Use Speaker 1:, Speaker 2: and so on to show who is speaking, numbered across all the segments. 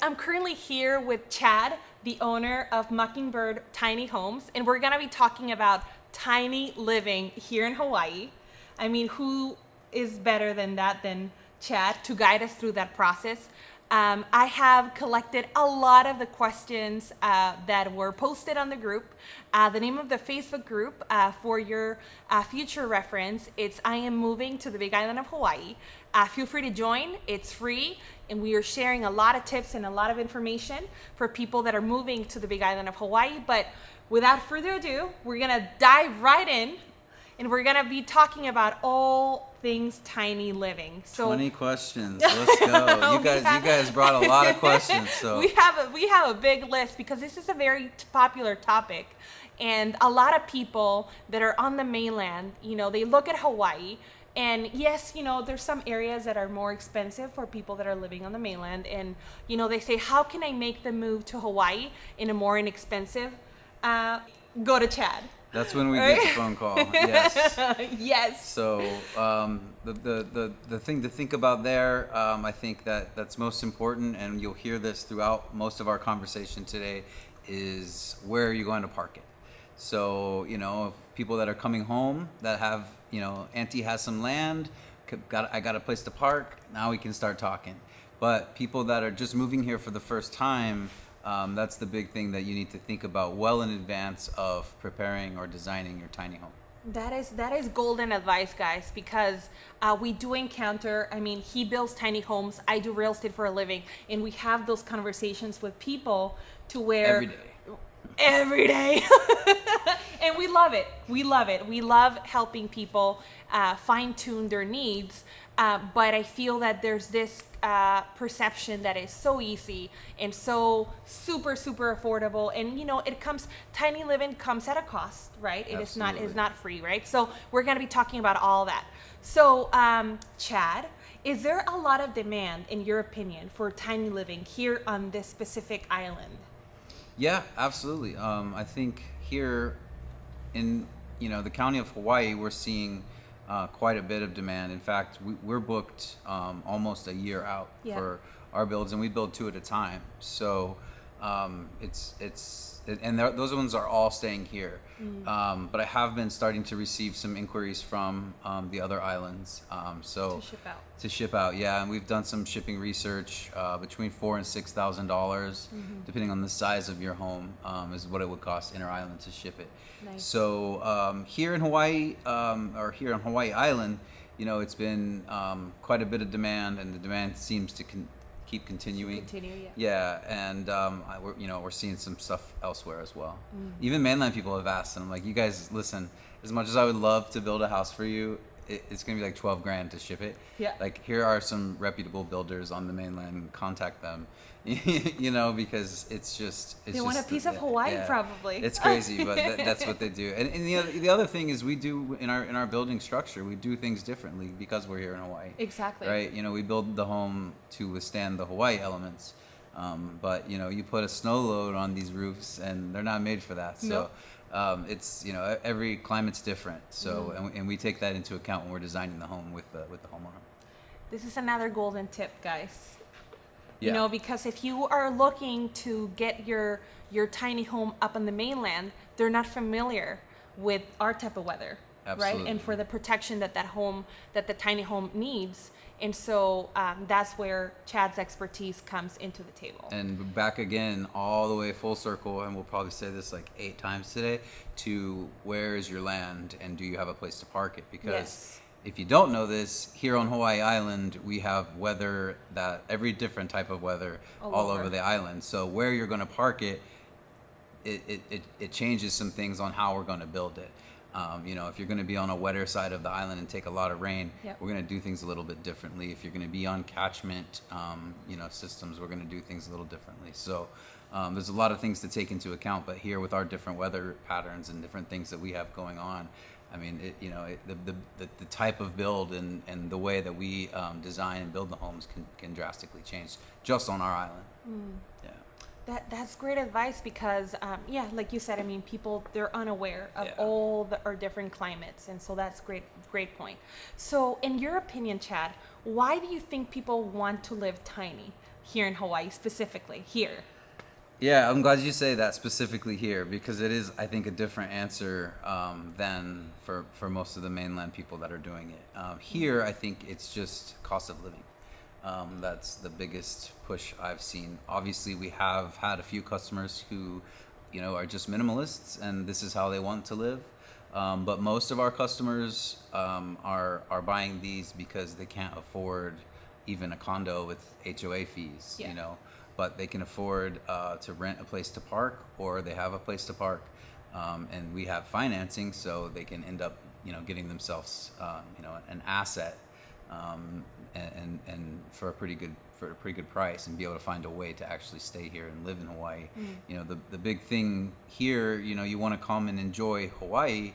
Speaker 1: I'm currently here with Chad, the owner of Mockingbird Tiny Homes, and we're gonna be talking about tiny living here in Hawaii. I mean, who is better than Chad to guide us through that process? I have collected a lot of the questions that were posted on the group. The name of the Facebook group, for your future reference, it's I Am Moving to the Big Island of Hawaii. Feel free to join. It's free, and we are sharing a lot of tips and a lot of information for people that are moving to the Big Island of Hawaii. But without further ado, we're gonna dive right in, and we're gonna be talking about all things tiny living. So
Speaker 2: 20 questions. Let's go. You guys brought a lot of questions. So
Speaker 1: we have a big list because this is a very popular topic, and a lot of people that are on the mainland, they look at Hawaii. And yes, there's some areas that are more expensive for people that are living on the mainland. And, they say, how can I make the move to Hawaii in a more inexpensive? Go to Chad.
Speaker 2: That's when we get the phone call. Yes.
Speaker 1: Yes.
Speaker 2: So the thing to think about there, I think that's most important, and you'll hear this throughout most of our conversation today, is where are you going to park it? So, if people that are coming home that have, auntie has some land, I got a place to park, now we can start talking. But people that are just moving here for the first time, that's the big thing that you need to think about well in advance of preparing or designing your tiny home.
Speaker 1: That is golden advice, guys, because we do encounter, he builds tiny homes, I do real estate for a living, and we have those conversations with people to where... Every day. And we love it. We love helping people fine-tune their needs. But I feel that there's this perception that is so easy and so super, super affordable. And, tiny living comes at a cost, right? It's not free, right? So we're going to be talking about all that. So, Chad, is there a lot of demand, in your opinion, for tiny living here on this specific island?
Speaker 2: Yeah, absolutely. I think here in the county of Hawaii, we're seeing quite a bit of demand. In fact, we're booked almost a year out for our builds, and we build 2 at a time. So those ones are all staying here. But I have been starting to receive some inquiries from the other islands. To ship out, yeah. And we've done some shipping research. Between $4,000 and $6,000, depending on the size of your home, is what it would cost inter-island to ship it.
Speaker 1: Nice.
Speaker 2: So here in Hawaii, or here on Hawaii Island, it's been quite a bit of demand, and the demand seems to keep continuing. Yeah, and we're seeing some stuff elsewhere as well. Even mainland people have asked, and I'm like, you guys, listen. As much as I would love to build a house for you, it's gonna be like $12,000 to ship it.
Speaker 1: Yeah.
Speaker 2: Like, here are some reputable builders on the mainland. Contact them. Because they
Speaker 1: want a piece of Hawaii,
Speaker 2: yeah.
Speaker 1: probably.
Speaker 2: It's crazy, but that's what they do. And the other thing is, we do in our building structure, we do things differently because we're here in Hawaii.
Speaker 1: Exactly.
Speaker 2: Right. We build the home to withstand the Hawaii elements. But you put a snow load on these roofs, and they're not made for that. So.
Speaker 1: Nope.
Speaker 2: It's every climate's different, so and we take that into account when we're designing the home with the homeowner.
Speaker 1: This is another golden tip, guys.
Speaker 2: Yeah.
Speaker 1: Because if you are looking to get your tiny home up on the mainland, they're not familiar with our type of weather.
Speaker 2: Absolutely.
Speaker 1: Right? And for the protection that the tiny home needs. And so that's where Chad's expertise comes into the table.
Speaker 2: And back again, all the way full circle, and we'll probably say this like 8 times today, to where is your land and do you have a place to park it? Because if you don't know this, here on Hawaii Island, we have weather, that every different type of weather all over the island. So where you're going to park it, it changes some things on how we're going to build it. If you're going to be on a wetter side of the island and take a lot of rain, we're going to do things a little bit differently. If you're going to be on catchment, systems, we're going to do things a little differently. So there's a lot of things to take into account. But here, with our different weather patterns and different things that we have going on, the type of build and the way that we design and build the homes can drastically change just on our island. Yeah.
Speaker 1: That's great advice because, like you said, people, they're unaware of all our different climates. And so that's great point. So in your opinion, Chad, why do you think people want to live tiny here in Hawaii, specifically here?
Speaker 2: Yeah, I'm glad you say that specifically here, because it is, I think, a different answer than for most of the mainland people that are doing it. Here, I think it's just cost of living. That's the biggest push I've seen. Obviously, we have had a few customers who, are just minimalists, and this is how they want to live. But most of our customers are buying these because they can't afford even a condo with HOA fees, but they can afford to rent a place to park, or they have a place to park, and we have financing, so they can end up, getting themselves, an asset, and for a pretty good price, and be able to find a way to actually stay here and live in Hawaii. The big thing here, you want to come and enjoy Hawaii,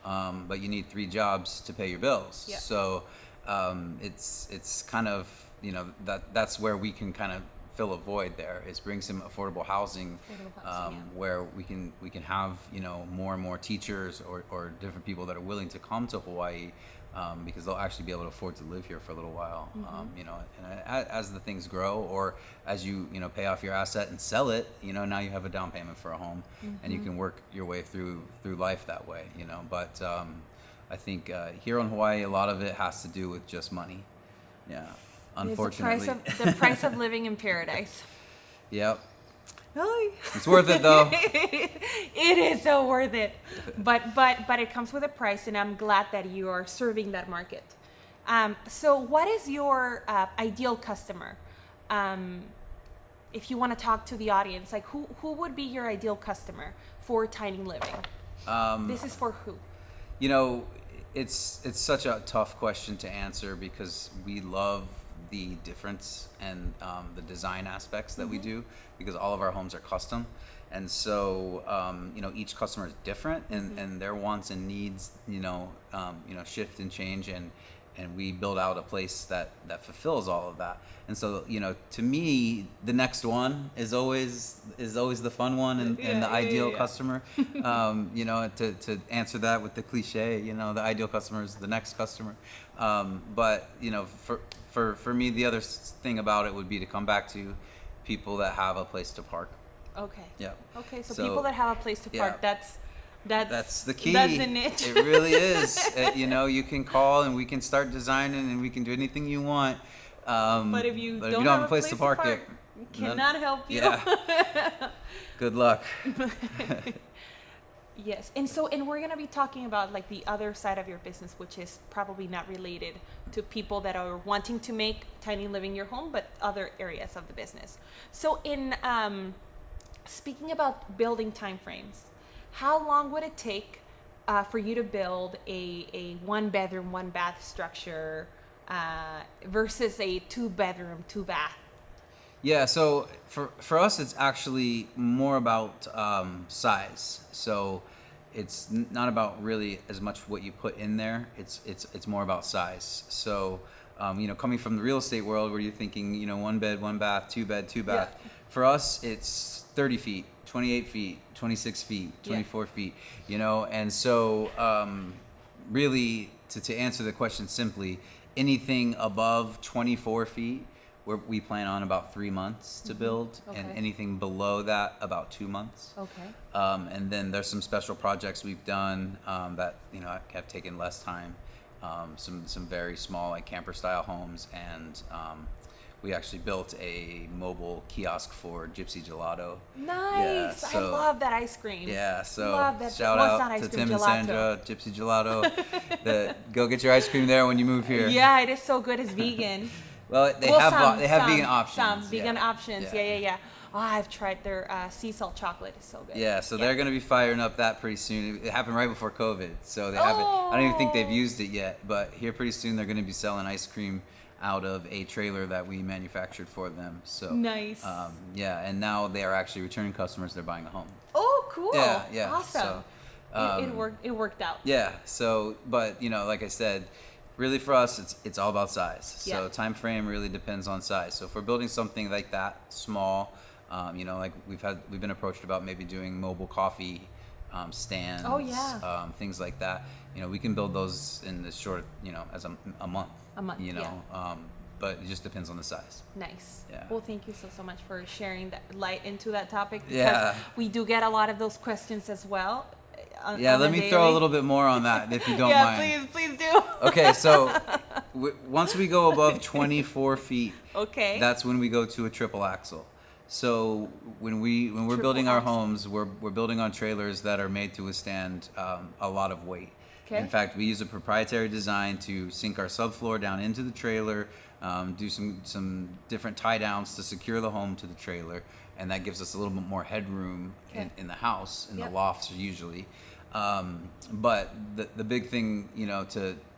Speaker 2: but you need 3 jobs to pay your bills.
Speaker 1: Yeah.
Speaker 2: So it's kind of, that's where we can kind of fill a void there, is bring some affordable housing, where we can have more and more teachers or different people that are willing to come to Hawaii, because they'll actually be able to afford to live here for a little while. And as the things grow, or as you pay off your asset and sell it, now you have a down payment for a home, and you can work your way through life that way. But I think here on Hawaii, a lot of it has to do with just money. Yeah. Unfortunately,
Speaker 1: the price of living in paradise.
Speaker 2: Yep.
Speaker 1: Really?
Speaker 2: It's worth it though.
Speaker 1: It is so worth it, but it comes with a price, and I'm glad that you are serving that market. So, what is your ideal customer? If you want to talk to the audience, like who would be your ideal customer for tiny living? This is for who?
Speaker 2: It's such a tough question to answer, because we love the difference and the design aspects that we do, because all of our homes are custom, and so each customer is different, and their wants and needs shift and change, and we build out a place that fulfills all of that. And so to me, the next one is always the fun one, and the ideal customer. To answer that with the cliche, the ideal customer is the next customer. But for me, the other thing about it would be to come back to people that have a place to park.
Speaker 1: Okay.
Speaker 2: Yeah.
Speaker 1: Okay, so people that have a place to park, that's
Speaker 2: the key.
Speaker 1: That's the niche.
Speaker 2: It really is. You can call, and we can start designing, and we can do anything you want.
Speaker 1: But if you don't have a place to park, it cannot help you.
Speaker 2: Yeah. Good luck.
Speaker 1: Yes, and we're gonna be talking about like the other side of your business, which is probably not related to people that are wanting to make tiny living your home, but other areas of the business. So, in speaking about building timeframes, how long would it take for you to build a 1-bedroom, 1-bath structure versus a 2-bedroom, 2-bath?
Speaker 2: Yeah, so for us, it's actually more about size. So it's not about really as much what you put in there. It's more about size. So coming from the real estate world, where you're thinking 1 bed, 1 bath, 2 bed, 2 bath.
Speaker 1: Yeah.
Speaker 2: For us, it's 30 feet, 28 feet, 26 feet, 24 feet. And so really to answer the question simply, anything above 24 feet, we plan on about 3 months to build, and anything below that, about 2 months.
Speaker 1: Okay.
Speaker 2: And then there's some special projects we've done that have taken less time. Some very small, like camper style homes, and we actually built a mobile kiosk for Gypsy Gelato.
Speaker 1: Nice.
Speaker 2: Yeah, so,
Speaker 1: I love that ice cream.
Speaker 2: Yeah, so
Speaker 1: love that.
Speaker 2: shout out to Tim and Sandra, Gypsy Gelato. Go get your ice cream there when you move here.
Speaker 1: Yeah, it is so good. It's vegan.
Speaker 2: Well, they have vegan options.
Speaker 1: Some vegan options. Yeah. Oh, I've tried their sea salt chocolate. It's so good.
Speaker 2: Yeah, so they're going to be firing up that pretty soon. It happened right before COVID, so they haven't. I don't even think they've used it yet, but here pretty soon they're going to be selling ice cream out of a trailer that we manufactured for them. So
Speaker 1: nice.
Speaker 2: And now they are actually returning customers. They're buying a home.
Speaker 1: Oh, cool.
Speaker 2: Yeah.
Speaker 1: Awesome. So, it worked out.
Speaker 2: Yeah. So, but like I said, really for us, it's all about size. So time frame really depends on size. So if we're building something like that small, like we've been approached about maybe doing mobile coffee stands.
Speaker 1: Oh yeah.
Speaker 2: Things like that. We can build those in as short, as a month.
Speaker 1: A month.
Speaker 2: but it just depends on the size.
Speaker 1: Nice.
Speaker 2: Yeah.
Speaker 1: Well, thank you so much for sharing that light into that topic. Because
Speaker 2: Yeah.
Speaker 1: we do get a lot of those questions as well.
Speaker 2: Yeah, let me throw a little bit more on that if you don't mind.
Speaker 1: Yeah, please do.
Speaker 2: Okay, so once we go above 24 feet,
Speaker 1: okay,
Speaker 2: that's when we go to a triple axle. So when we're building our homes, we're building on trailers that are made to withstand a lot of weight.
Speaker 1: Okay.
Speaker 2: In fact, we use a proprietary design to sink our subfloor down into the trailer, do some different tie downs to secure the home to the trailer, and that gives us a little bit more headroom in the house, in the lofts usually. But the big thing,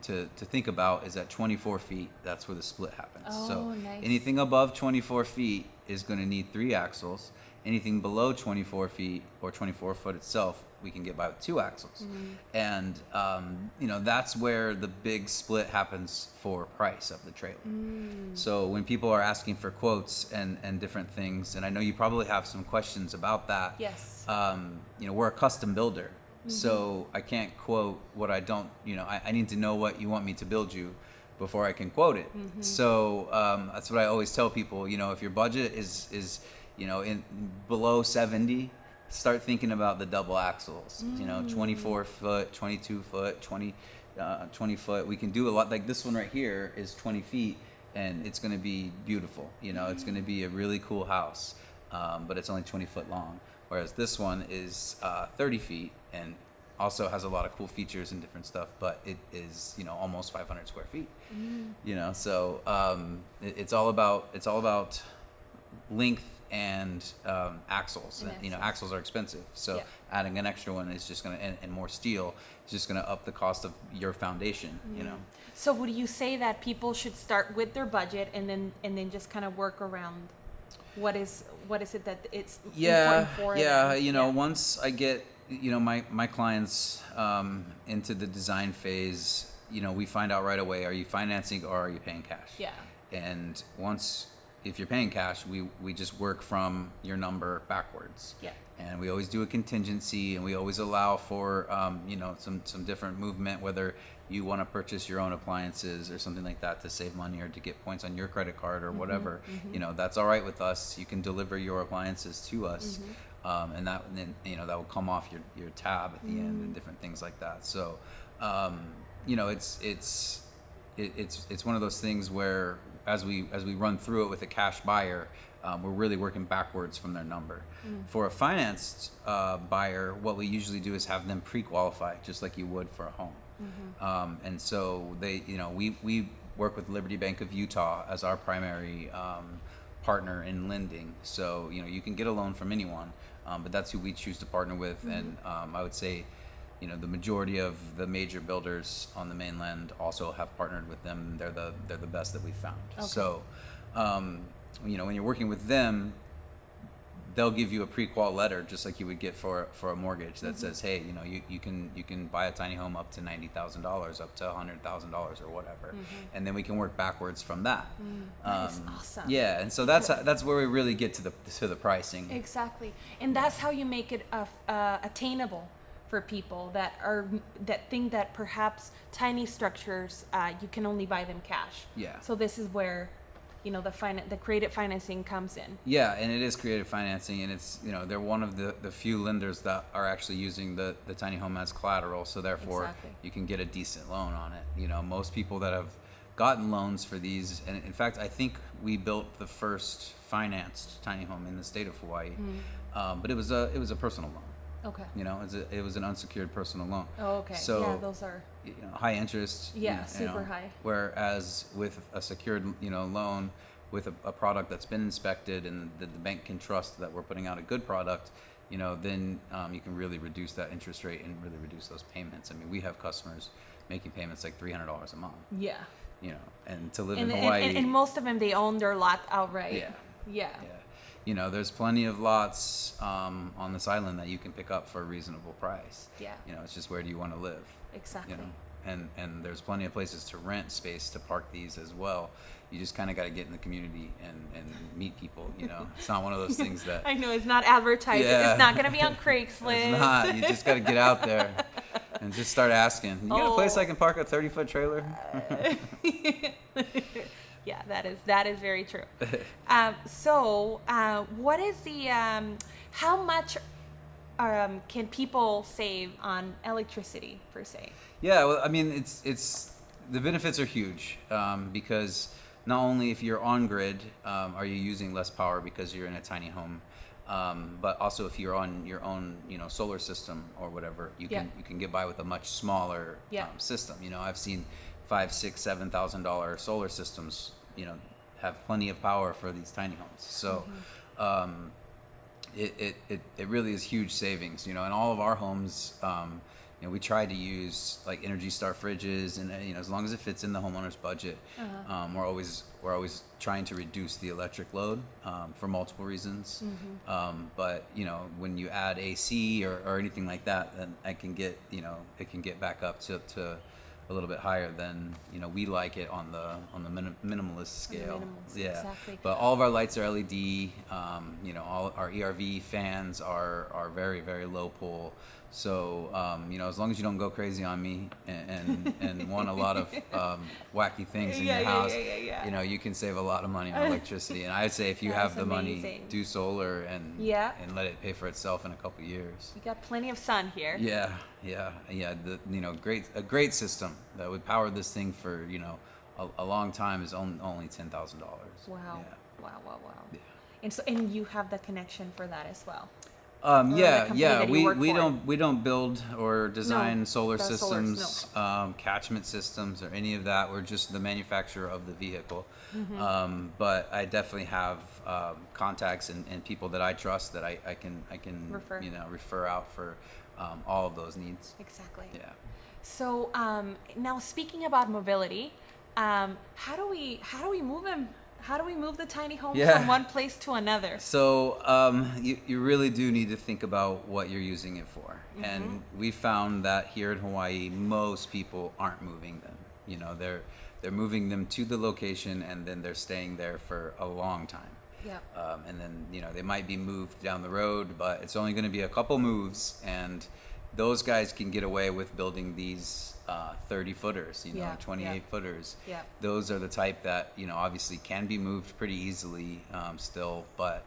Speaker 2: to think about is that 24 feet, that's where the split happens.
Speaker 1: Oh,
Speaker 2: so
Speaker 1: nice.
Speaker 2: anything above 24 feet is going to need 3 axles. Anything below 24 feet or 24 foot itself, we can get by with 2 axles. And, that's where the big split happens for price of the trailer. So when people are asking for quotes and different things, and I know you probably have some questions about that.
Speaker 1: Yes.
Speaker 2: We're a custom builder. So I can't quote what I don't, I need to know what you want me to build you before I can quote it. So that's what I always tell people, if your budget is in below 70, start thinking about the double axles, 24 foot, 22 foot, 20 foot. We can do a lot. Like this one right here is 20 feet and it's going to be beautiful. It's going to be a really cool house, but it's only 20 foot long. Whereas this one is 30 feet and also has a lot of cool features and different stuff, but it is, almost 500 square feet. So it's all about length and axles. And, axles are expensive, so adding an extra one is just gonna and more steel is just gonna up the cost of your foundation.
Speaker 1: So would you say that people should start with their budget and then just kind of work around? What is it that it's important for them?
Speaker 2: Once I get my clients into the design phase, we find out right away, are you financing or are you paying cash? And if you're paying cash, we just work from your number backwards. And we always do a contingency, and we always allow for some different movement, whether you want to purchase your own appliances or something like that to save money or to get points on your credit card or whatever. That's all right with us. You can deliver your appliances to us, and that will come off your tab at the end and different things like that. So it's one of those things where as we run through it with a cash buyer, we're really working backwards from their number. For a financed buyer, what we usually do is have them pre-qualify just like you would for a home. And so they, we work with Liberty Bank of Utah as our primary partner in lending. So, you can get a loan from anyone, but that's who we choose to partner with. And I would say, the majority of the major builders on the mainland also have partnered with them. They're the best that we've found. Okay. So, when you're working with them, they'll give you a pre-qual letter just like you would get for a mortgage that says, hey, you can buy a tiny home up to $90,000, up to $100,000 or whatever, and then we can work backwards from that.
Speaker 1: That is awesome.
Speaker 2: Yeah, and so that's where we really get to the pricing.
Speaker 1: Exactly, and that's how you make it attainable for people that think that perhaps tiny structures you can only buy them cash.
Speaker 2: Yeah.
Speaker 1: So this is where the creative financing comes in.
Speaker 2: Yeah, and it is creative financing, and it's they're one of the few lenders that are actually using the tiny home as collateral, so therefore you can get a decent loan on it. Most people that have gotten loans for these, and in fact I think we built the first financed tiny home in the state of Hawaii, but it was a personal loan.
Speaker 1: Okay.
Speaker 2: It was an unsecured personal loan.
Speaker 1: Oh, okay.
Speaker 2: So
Speaker 1: yeah, those are
Speaker 2: high interest.
Speaker 1: Yeah, super high.
Speaker 2: Whereas with a secured loan with a product that's been inspected and the bank can trust that we're putting out a good product, then you can really reduce that interest rate and really reduce those payments. I mean, we have customers making payments like $300 a month.
Speaker 1: Yeah.
Speaker 2: And to live in Hawaii.
Speaker 1: And most of them, they own their lot outright. Yeah.
Speaker 2: There's plenty of lots on this island that you can pick up for a reasonable price.
Speaker 1: Yeah.
Speaker 2: It's just where do you want to live?
Speaker 1: Exactly.
Speaker 2: And there's plenty of places to rent space to park these as well. You just kind of got to get in the community and meet people. It's not one of those things that
Speaker 1: I know it's not advertised.
Speaker 2: Yeah.
Speaker 1: It's not going to be on Craigslist.
Speaker 2: It's not. You just got to get out there and just start asking. You got a place I can park a 30-foot trailer?
Speaker 1: Yeah, that is very true. What is the how much can people save on electricity per se?
Speaker 2: Yeah, well, I mean, it's the benefits are huge because not only if you're on grid are you using less power because you're in a tiny home, but also if you're on your own, solar system or whatever, you can get by with a much smaller system. I've seen $5,000, $6,000, $7,000 solar systems, have plenty of power for these tiny homes. So. It really is huge savings, in all of our homes. We try to use like Energy Star fridges, and as long as it fits in the homeowner's budget. We're always trying to reduce the electric load for multiple reasons. But when you add AC or anything like that, then it can get back up to a little bit higher than we like it on the minimalist scale.
Speaker 1: Exactly.
Speaker 2: But all of our lights are LED. All our ERV fans are very, very low pull. So as long as you don't go crazy on me and want a lot of wacky things in your house, you can save a lot of money on electricity. And I'd say if you have the money, do solar and let it pay for itself in a couple of years.
Speaker 1: We got plenty of sun here.
Speaker 2: Yeah. A great system that would power this thing for a long time is only $10,000.
Speaker 1: Wow.
Speaker 2: Yeah.
Speaker 1: Wow.
Speaker 2: Yeah.
Speaker 1: And you have the connection for that as well.
Speaker 2: We don't build or design solar systems, catchment systems, or any of that. We're just the manufacturer of the vehicle. But I definitely have contacts and people that I trust that I can refer out for all of those needs.
Speaker 1: Exactly.
Speaker 2: Yeah.
Speaker 1: So now speaking about mobility, how do we move them? How do we move the tiny homes from one place to another?
Speaker 2: So you really do need to think about what you're using it for. And we found that here in Hawaii, most people aren't moving them. They're moving them to the location, and then they're staying there for a long time.
Speaker 1: Yeah.
Speaker 2: And then they might be moved down the road, but it's only going to be a couple moves, and those guys can get away with building these 30 footers, 28 footers.
Speaker 1: Yeah.
Speaker 2: Those are the type that obviously can be moved pretty easily still, but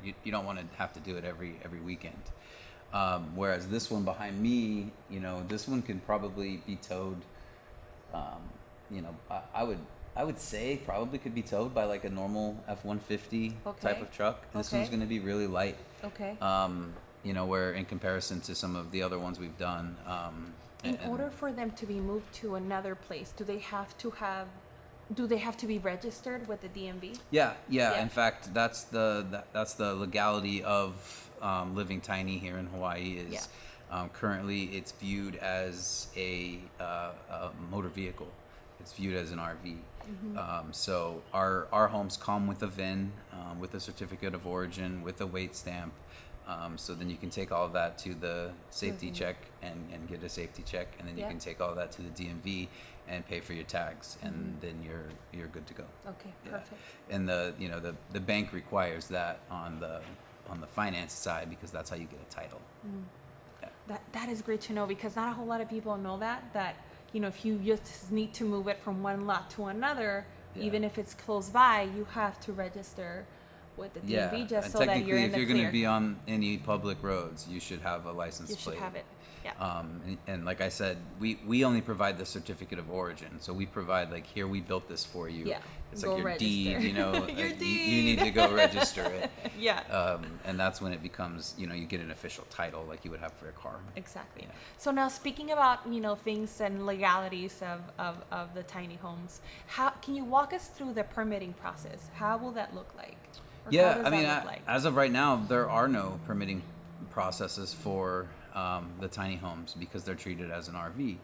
Speaker 2: you don't want to have to do it every weekend. Whereas this one behind me, this one can probably be towed. I would say probably could be towed by like a normal F-150 type of truck. This one's going to be really light.
Speaker 1: Okay.
Speaker 2: Where in comparison to some of the other ones we've done.
Speaker 1: In order for them to be moved to another place, do they have to be registered with the DMV?
Speaker 2: Yeah. In fact, that's the legality of living tiny here in Hawaii. Is currently it's viewed as a motor vehicle. It's viewed as an RV. So our homes come with a VIN, with a certificate of origin, with a weight stamp. So then you can take all of that to the safety check and get a safety check, and then you can take all that to the DMV and pay for your tags, and then you're good to go.
Speaker 1: Okay, perfect.
Speaker 2: And the bank requires that on the finance side, because that's how you get a title.
Speaker 1: That is great to know, because not a whole lot of people know that if you just need to move it from one lot to another, even if it's close by, you have to register with the DMV just so that you're in the clear.
Speaker 2: If you're going to be on any public roads, you should have a license plate.
Speaker 1: You should have it. Yeah.
Speaker 2: And like I said, we only provide the certificate of origin. So we provide here, we built this for you.
Speaker 1: Yeah.
Speaker 2: It's
Speaker 1: go
Speaker 2: like your
Speaker 1: register.
Speaker 2: deed,
Speaker 1: Your deed.
Speaker 2: You need to go register it.
Speaker 1: Yeah.
Speaker 2: And that's when it becomes, you get an official title like you would have for a car.
Speaker 1: Exactly.
Speaker 2: Yeah.
Speaker 1: So now speaking about, things and legalities of the tiny homes, can you walk us through the permitting process? How will that look like?
Speaker 2: As of right now, there are no permitting processes for the tiny homes because they're treated as an RV.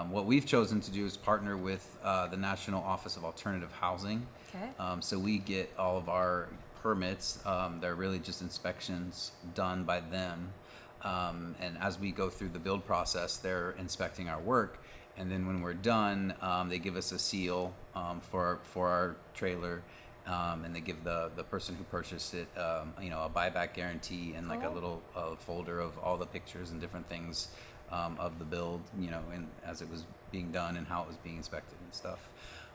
Speaker 2: What we've chosen to do is partner with the National Office of Alternative Housing.
Speaker 1: Okay.
Speaker 2: So we get all of our permits. They're really just inspections done by them. And as we go through the build process, they're inspecting our work. And then when we're done, they give us a seal for our trailer. And they give the person who purchased it, a buyback guarantee and a little folder of all the pictures and different things of the build, and as it was being done and how it was being inspected and stuff.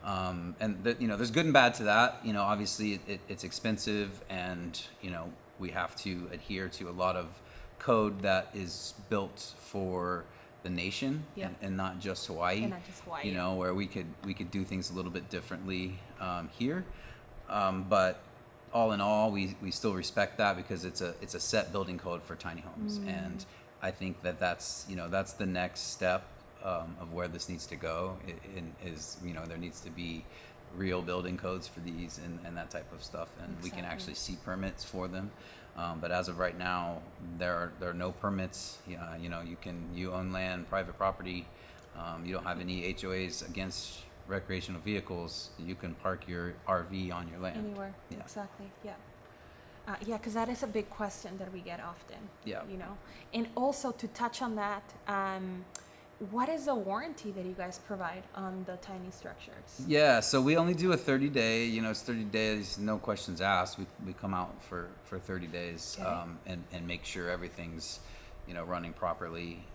Speaker 2: There's good and bad to that. Obviously it's expensive, and we have to adhere to a lot of code that is built for the nation,
Speaker 1: Yep.
Speaker 2: and not just Hawaii.
Speaker 1: And not just Hawaii.
Speaker 2: Where we could do things a little bit differently here, but all in all, we still respect that, because it's a set building code for tiny homes, and I think that's the next step of where this needs to go. There needs to be real building codes for these and that type of stuff, and we can actually see permits for them. But as of right now, there are no permits. You own land, private property. You don't have any HOAs against recreational vehicles. You can park your RV on your land
Speaker 1: anywhere. Yeah. Exactly. Yeah. Because that is a big question that we get often.
Speaker 2: Yeah.
Speaker 1: And also to touch on that, what is the warranty that you guys provide on the tiny structures?
Speaker 2: Yeah, so we only do a 30-day. It's 30 days, no questions asked. We come out for 30 days, okay. And make sure everything's running properly.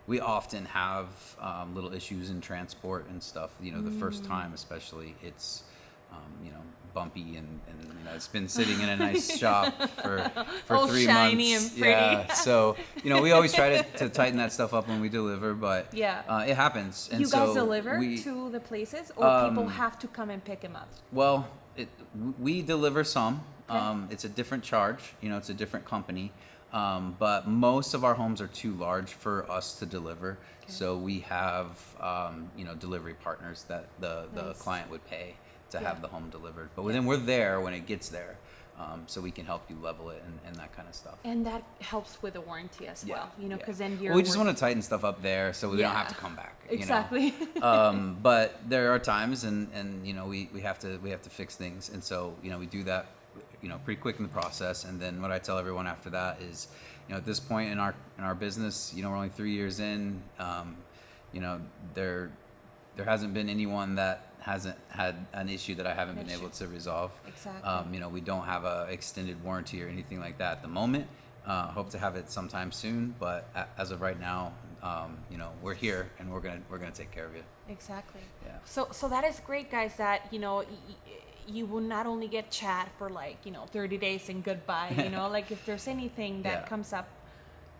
Speaker 2: We often have little issues in transport and stuff. The first time especially, it's bumpy, and it's been sitting in a nice shop for
Speaker 1: all
Speaker 2: 3
Speaker 1: shiny
Speaker 2: months.
Speaker 1: And pretty.
Speaker 2: Yeah, so we always try to tighten that stuff up when we deliver, but it happens. And
Speaker 1: you guys deliver to the places, or people have to come and pick them up?
Speaker 2: Well, we deliver some.
Speaker 1: Okay.
Speaker 2: It's a different charge. It's a different company. But most of our homes are too large for us to deliver. Okay. So we have, delivery partners that the
Speaker 1: Nice.
Speaker 2: client would pay to have the home delivered. But then we're there when it gets there. So we can help you level it and that kind of stuff.
Speaker 1: And that helps with the warranty as well, because then you're...
Speaker 2: Well, we just want to tighten stuff up there so we don't have to come back.
Speaker 1: Exactly.
Speaker 2: But there are times, and we have to fix things. And so, we do that pretty quick in the process. And then what I tell everyone after that is, at this point in our business, we're only 3 years in. There hasn't been anyone that hasn't had an issue that I haven't been able to resolve.
Speaker 1: Exactly.
Speaker 2: We don't have a extended warranty or anything like that at the moment. Hope to have it sometime soon, but as of right now, we're here, and we're gonna take care of you.
Speaker 1: Exactly.
Speaker 2: Yeah.
Speaker 1: So that is great, guys. That you will not only get Chad for 30 days and goodbye. Like if there's anything that comes up,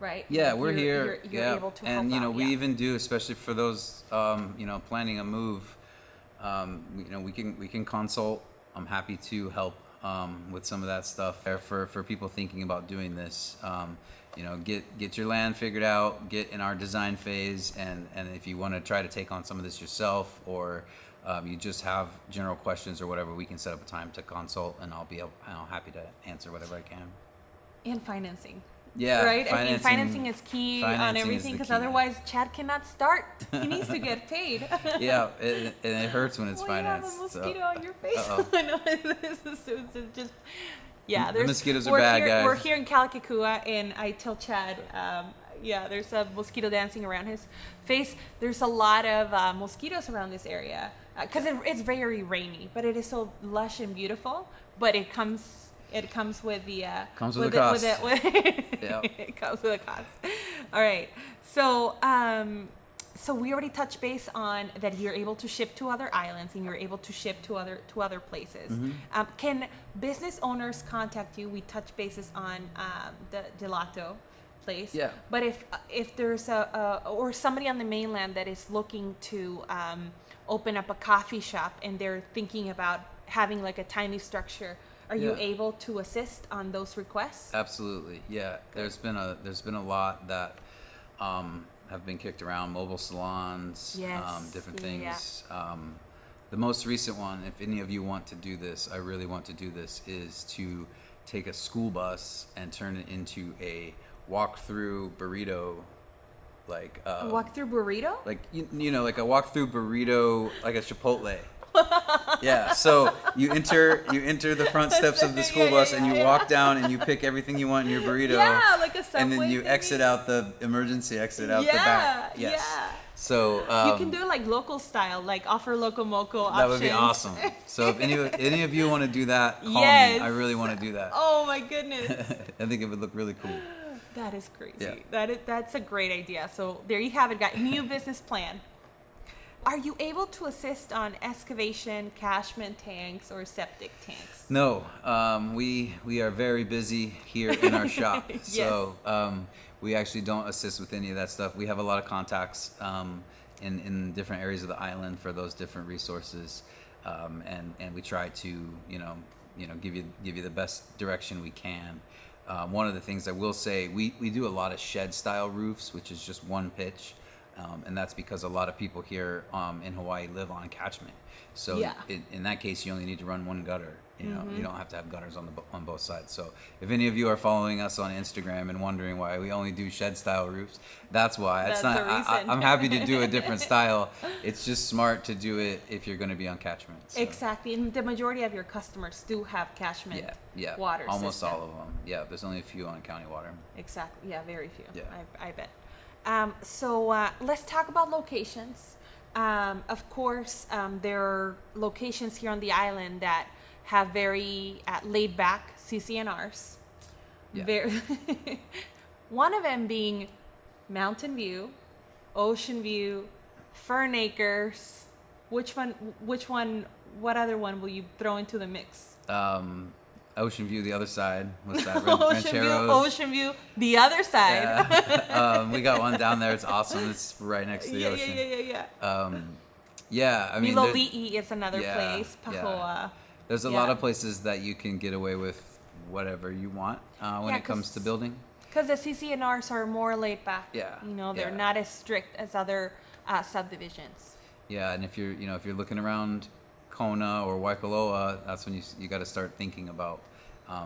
Speaker 1: right?
Speaker 2: Yeah, we're here.
Speaker 1: You're able to help
Speaker 2: and
Speaker 1: out.
Speaker 2: We even do, especially for those planning a move. We can consult. I'm happy to help with some of that stuff. For people thinking about doing this, get your land figured out, get in our design phase, and if you want to try to take on some of this yourself, or you just have general questions or whatever, we can set up a time to consult, and I'll be happy to answer whatever I can.
Speaker 1: And financing.
Speaker 2: Yeah,
Speaker 1: right. I think financing is key on everything, because otherwise Chad cannot start. He needs to get paid.
Speaker 2: Yeah, and it hurts when it's financed.
Speaker 1: You have a mosquito on your face. I know, it's just
Speaker 2: the
Speaker 1: there's
Speaker 2: mosquitoes are bad, guys.
Speaker 1: We're here in Kalikakua, and I tell Chad, there's a mosquito dancing around his face. There's a lot of mosquitoes around this area because it's very rainy, but it is so lush and beautiful. But it comes with the
Speaker 2: comes with the cost.
Speaker 1: It comes with a cost. All right. So we already touched base on that you're able to ship to other islands, and you're able to ship to other places. Mm-hmm. Can business owners contact you? We touched bases on the gelato place.
Speaker 2: Yeah.
Speaker 1: But if there's or somebody on the mainland that is looking to open up a coffee shop, and they're thinking about having a tiny structure, are you able to assist on those requests?
Speaker 2: Absolutely, yeah.
Speaker 1: Good.
Speaker 2: There's been a lot that have been kicked around, mobile salons, different things.
Speaker 1: Yeah.
Speaker 2: The most recent one, if any of you want to do this, I really want to do this, is to take a school bus and turn it into a walk-through burrito,
Speaker 1: a walk-through burrito?
Speaker 2: Like like a walk-through burrito, like a Chipotle. Yeah, so you enter the front steps of the school bus, and you walk down, and you pick everything you want in your burrito.
Speaker 1: Yeah, like a Subway.
Speaker 2: And then you exit out the emergency exit out the back. Yes.
Speaker 1: Yeah.
Speaker 2: So
Speaker 1: you can do it like local style, like offer loco moco options.
Speaker 2: That would be awesome. So if any of you want to do that, call me. I really want to do that.
Speaker 1: Oh my goodness.
Speaker 2: I think it would look really cool.
Speaker 1: That is crazy.
Speaker 2: Yeah.
Speaker 1: That's a great idea. So there you have it, guys. New business plan. are you able to assist on excavation, cashman tanks, or septic tanks?
Speaker 2: No, we are very busy here in our shop,
Speaker 1: Yes.
Speaker 2: so we actually don't assist with any of that stuff. We have a lot of contacts in different areas of the island for those different resources, and we try to give you the best direction we can. One of the things I will say, we do a lot of shed style roofs, which is just one pitch. And that's because a lot of people here in Hawaii live on catchment. So
Speaker 1: Yeah.
Speaker 2: in that case, you only need to run one gutter. You don't have to have gutters on both sides. So if any of you are following us on Instagram and wondering why we only do shed style roofs, that's why.
Speaker 1: That's the reason.
Speaker 2: I'm happy to do a different style. It's just smart to do it if you're going to be on catchment. So.
Speaker 1: Exactly, and the majority of your customers do have catchment water
Speaker 2: almost
Speaker 1: system.
Speaker 2: all of them. Yeah, there's only a few on county water.
Speaker 1: Exactly, yeah, very few.
Speaker 2: Yeah.
Speaker 1: I bet. So let's talk about locations. Of course, there are locations here on the island that have very laid back CCNRs.
Speaker 2: Yeah.
Speaker 1: One of them being Mountain View, Ocean View, Fern Acres. Which one, what other one will you throw into the mix?
Speaker 2: Ocean View, the other side. What's that?
Speaker 1: Ocean View, the other side.
Speaker 2: Yeah. We got one down there. It's awesome. It's right next to the ocean.
Speaker 1: Yeah.
Speaker 2: I mean,
Speaker 1: Miloli'i is another place. Pahoa.
Speaker 2: Yeah. There's a lot of places that you can get away with whatever you want when it comes to building.
Speaker 1: Because the CCNRs are more laid back.
Speaker 2: Yeah.
Speaker 1: They're not as strict as other subdivisions.
Speaker 2: Yeah, and if you're looking around Kona or Waikoloa, that's when you got to start thinking about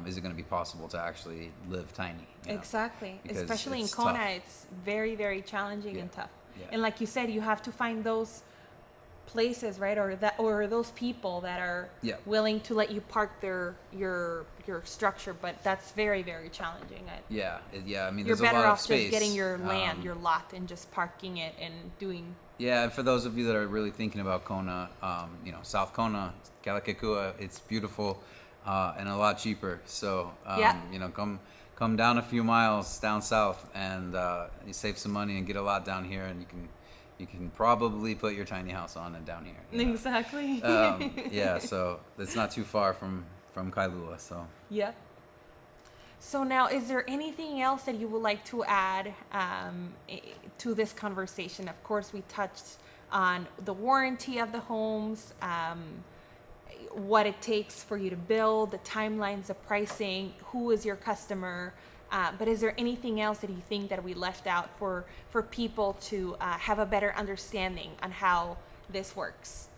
Speaker 2: is it going to be possible to actually live tiny?
Speaker 1: Exactly.
Speaker 2: Because
Speaker 1: especially in
Speaker 2: it's
Speaker 1: Kona,
Speaker 2: tough.
Speaker 1: it's very, very challenging and tough.
Speaker 2: Yeah.
Speaker 1: And like you said, you have to find those places, right, or those people that are willing to let you park your structure, but that's very, very challenging.
Speaker 2: I mean,
Speaker 1: you're
Speaker 2: there's
Speaker 1: better
Speaker 2: a lot of
Speaker 1: off
Speaker 2: space.
Speaker 1: just getting your land, your lot, and just parking it and doing.
Speaker 2: Yeah, and for those of you that are really thinking about Kona, South Kona, Kalakekua, it's beautiful and a lot cheaper. So come down a few miles down south and you save some money and get a lot down here, and you can probably put your tiny house on it down here.
Speaker 1: Exactly.
Speaker 2: So it's not too far from Kailua. So.
Speaker 1: Yeah. So now, is there anything else that you would like to add to this conversation? Of course, we touched on the warranty of the homes, what it takes for you to build, the timelines, the pricing, who is your customer. But is there anything else that you think that we left out for people to have a better understanding on how this works?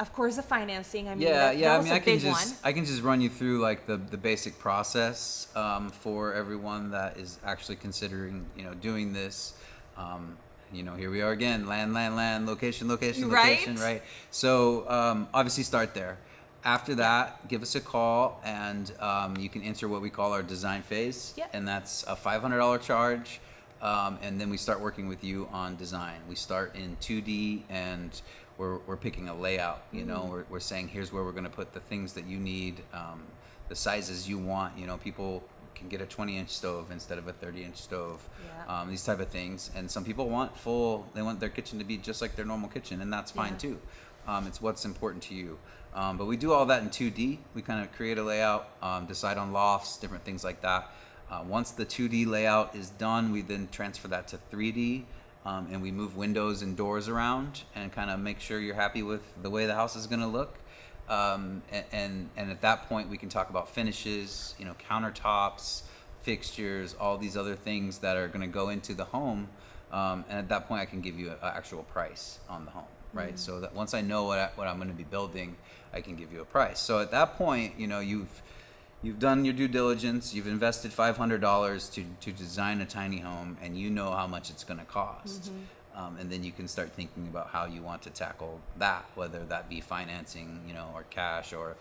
Speaker 1: Of course, the financing. I mean, that was a big one.
Speaker 2: I can just run you through like the basic process for everyone that is actually considering doing this. Here we are again, land, location, right? So obviously start there. After that, give us a call, and you can enter what we call our design phase, and that's a $500 charge, and then we start working with you on design. We start in 2D, and we're picking a layout. We're saying here's where we're going to put the things that you need, the sizes you want. People can get a 20-inch stove instead of a 30-inch stove. These type of things, and some people they want their kitchen to be just like their normal kitchen, and that's fine too. It's what's important to you. But we do all that in 2D. We kind of create a layout, decide on lofts, different things like that. Once the 2D layout is done, we then transfer that to 3D, and we move windows and doors around and kind of make sure you're happy with the way the house is going to look. And at that point, we can talk about finishes, countertops, fixtures, all these other things that are going to go into the home. And at that point, I can give you an actual price on the home. Right, so that once I know what I'm going to be building, I can give you a price. So at that point, you've done your due diligence, you've invested $500 to design a tiny home, and you know how much it's going to cost. And then you can start thinking about how you want to tackle that, whether that be financing, or cash, or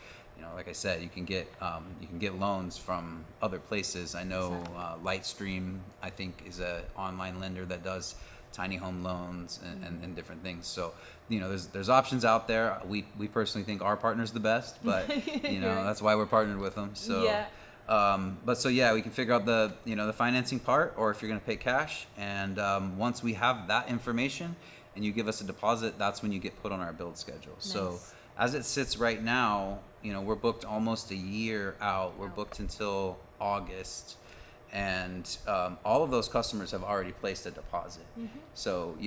Speaker 2: like I said, you can get loans from other places. I know Lightstream, I think, is an online lender that does tiny home loans and different things. So there's options out there. We personally think our partner's the best, but that's why we're partnered with them. So we can figure out the financing part, or if you're going to pay cash. And once we have that information and you give us a deposit, that's when you get put on our build schedule. So
Speaker 1: Nice.
Speaker 2: as it sits right now, we're booked almost a year out. We're booked until August, and all of those customers have already placed a deposit. So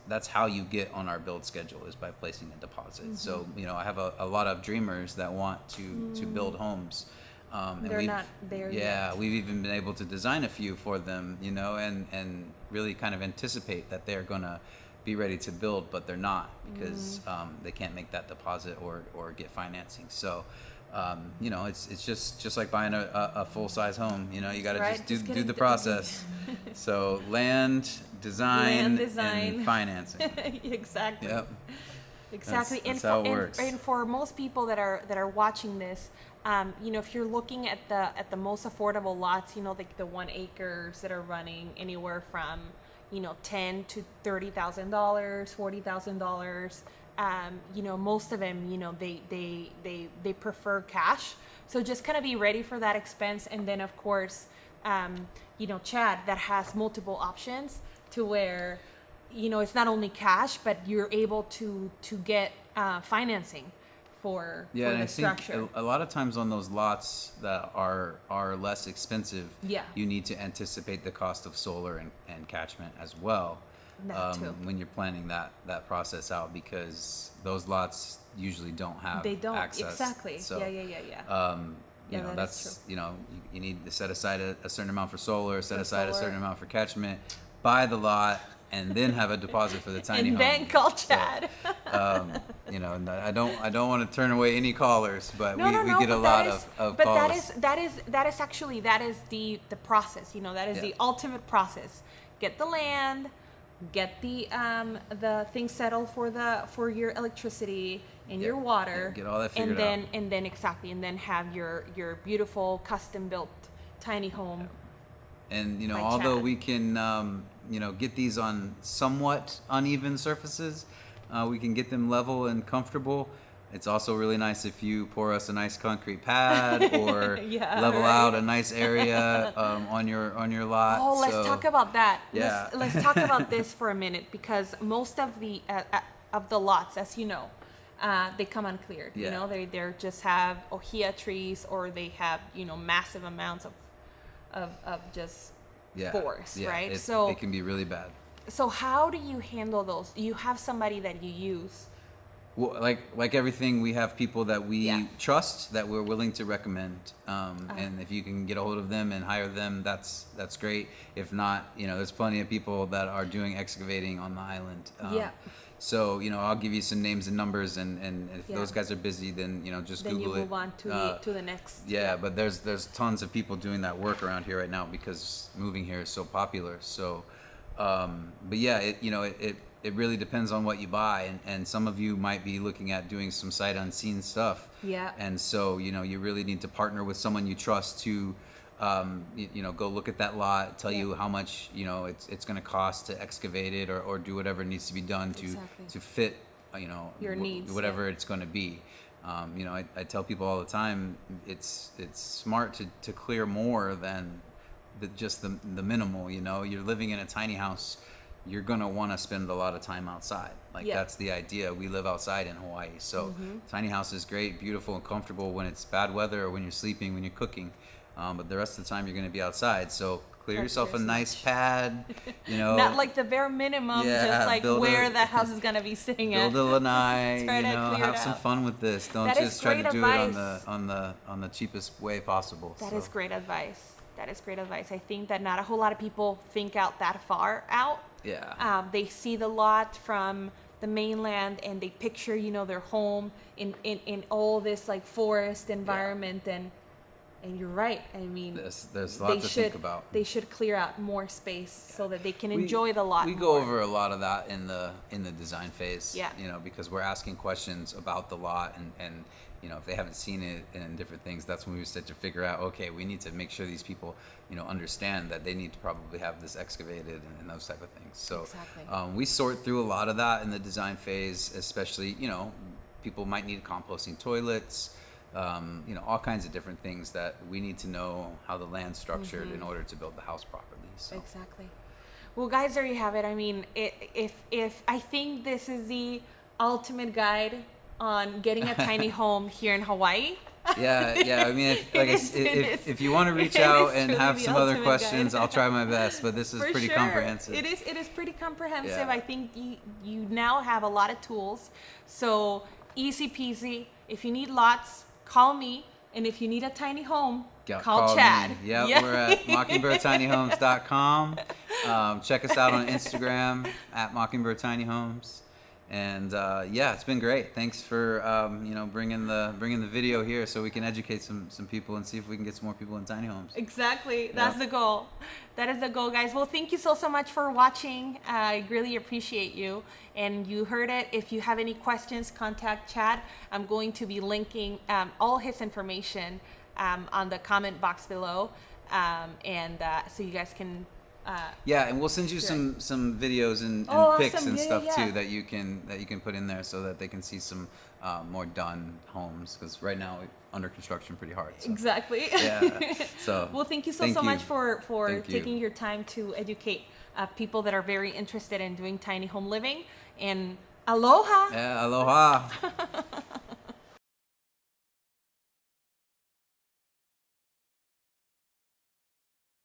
Speaker 2: that's how you get on our build schedule, is by placing a deposit. So I have a lot of dreamers that want to build homes. And
Speaker 1: They're not there yet.
Speaker 2: we've even been able to design a few for them, and really kind of anticipate that they're gonna be ready to build, but they're not, because they can't make that deposit or get financing. So it's just like buying a full size home. You got to
Speaker 1: Right,
Speaker 2: just do the process. So land, design, and financing.
Speaker 1: Exactly.
Speaker 2: Yep.
Speaker 1: Exactly.
Speaker 2: That's how it works.
Speaker 1: And for most people that are watching this, if you're looking at the most affordable lots, like the 1 acres that are running anywhere from $10,000 to $30,000, $40,000. Most of them, they prefer cash. So just kind of be ready for that expense. And then of course, Chad, that has multiple options to where, it's not only cash, but you're able to get financing for
Speaker 2: and
Speaker 1: the
Speaker 2: I
Speaker 1: structure.
Speaker 2: think a lot of times on those lots that are less expensive, you need to anticipate the cost of solar and catchment as well.
Speaker 1: That too.
Speaker 2: When you're planning that process out, because those lots usually don't have access.
Speaker 1: Exactly.
Speaker 2: So,
Speaker 1: That's
Speaker 2: true. You need to set aside a certain amount for solar, set aside a
Speaker 1: solar.
Speaker 2: certain amount for catchment, buy the lot, and then have a deposit for the tiny home.
Speaker 1: And then call Chad.
Speaker 2: And I don't want to turn away any callers, but we get a
Speaker 1: but
Speaker 2: lot
Speaker 1: that is,
Speaker 2: of
Speaker 1: but
Speaker 2: calls.
Speaker 1: that is actually the process. That is the ultimate process. Get the land, get the things settled for your electricity and your water.
Speaker 2: Get all that figured out.
Speaker 1: And then have your beautiful custom built tiny home.
Speaker 2: And
Speaker 1: by
Speaker 2: although
Speaker 1: Chad.
Speaker 2: we can get these on somewhat uneven surfaces, we can get them level and comfortable. It's also really nice if you pour us a nice concrete pad or level out a nice area on your lot.
Speaker 1: Oh, let's talk about that.
Speaker 2: Yeah.
Speaker 1: Let's talk about this for a minute, because most of the lots, as you know, they come uncleared.
Speaker 2: Yeah.
Speaker 1: They just have ohia trees, or they have massive amounts of just forest, right? So
Speaker 2: it can be really bad.
Speaker 1: So how do you handle those? Do you have somebody that you use?
Speaker 2: Well, like everything, we have people that we trust, that we're willing to recommend. And if you can get a hold of them and hire them, that's great. If not, there's plenty of people that are doing excavating on the island. So, I'll give you some names and numbers, and if those guys are busy, then, just
Speaker 1: then
Speaker 2: Google it.
Speaker 1: Then you move on to the next.
Speaker 2: Yeah, but there's tons of people doing that work around here right now, because moving here is so popular. So, but yeah, it really depends on what you buy, and some of you might be looking at doing some sight unseen stuff.
Speaker 1: Yeah.
Speaker 2: And so, you really need to partner with someone you trust to, go look at that lot, tell you how much, it's going to cost to excavate it or do whatever needs to be done to fit,
Speaker 1: your needs,
Speaker 2: whatever it's going to be. I tell people all the time, it's smart to clear more than just the minimal. You're living in a tiny house. You're going to want to spend a lot of time outside. That's the idea. We live outside in Hawaii. So tiny house is great, beautiful, and comfortable when it's bad weather or when you're sleeping, when you're cooking. But the rest of the time you're going to be outside. So clear yourself a nice pad,
Speaker 1: Not like the bare minimum, just like where the house is going to be sitting at.
Speaker 2: Build a lanai, have some
Speaker 1: out.
Speaker 2: fun with this. Don't just try to do it on the cheapest way possible.
Speaker 1: That is great advice. That is great advice. I think that not a whole lot of people think out that far out.
Speaker 2: Yeah.
Speaker 1: They see the lot from the mainland and they picture, their home in all this like forest environment, and you're right. I mean,
Speaker 2: there's a lot to think about.
Speaker 1: They should clear out more space so that they can enjoy the lot.
Speaker 2: We go over a lot of that in the design phase.
Speaker 1: Yeah.
Speaker 2: Because we're asking questions about the lot, and if they haven't seen it and different things, that's when we start to figure out, okay, we need to make sure these people, understand that they need to probably have this excavated and those type of things. So
Speaker 1: exactly.
Speaker 2: We sort through a lot of that in the design phase, especially, people might need composting toilets, all kinds of different things that we need to know how the land's structured in order to build the house properly. So.
Speaker 1: Exactly. Well, guys, there you have it. I mean, if I think this is the ultimate guide on getting a tiny home here in Hawaii.
Speaker 2: Yeah. I mean, if you want to reach out and have some other questions, I'll try my best. But this is pretty comprehensive.
Speaker 1: It is pretty comprehensive.
Speaker 2: Yeah.
Speaker 1: I think you now have a lot of tools. So easy peasy. If you need lots, call me. And if you need a tiny home, call Chad.
Speaker 2: Yep, yeah. We're at mockingbirdtinyhomes.com. Check us out on Instagram at mockingbirdtinyhomes. And it's been great. Thanks for bringing the video here so we can educate some people and see if we can get some more people in tiny homes.
Speaker 1: Exactly. That's the goal. That is the goal, guys. Well, thank you so much for watching. I really appreciate you. And you heard it. If you have any questions, contact Chad. I'm going to be linking all his information on the comment box below, so you guys can.
Speaker 2: And we'll send you some videos and pics and stuff too that you can put in there so that they can see some more done homes, because right now under construction pretty hard. So.
Speaker 1: Exactly.
Speaker 2: Yeah. So.
Speaker 1: Well, thank you so much for taking your time to educate people that are very interested in doing tiny home living. And aloha.
Speaker 2: Yeah, aloha.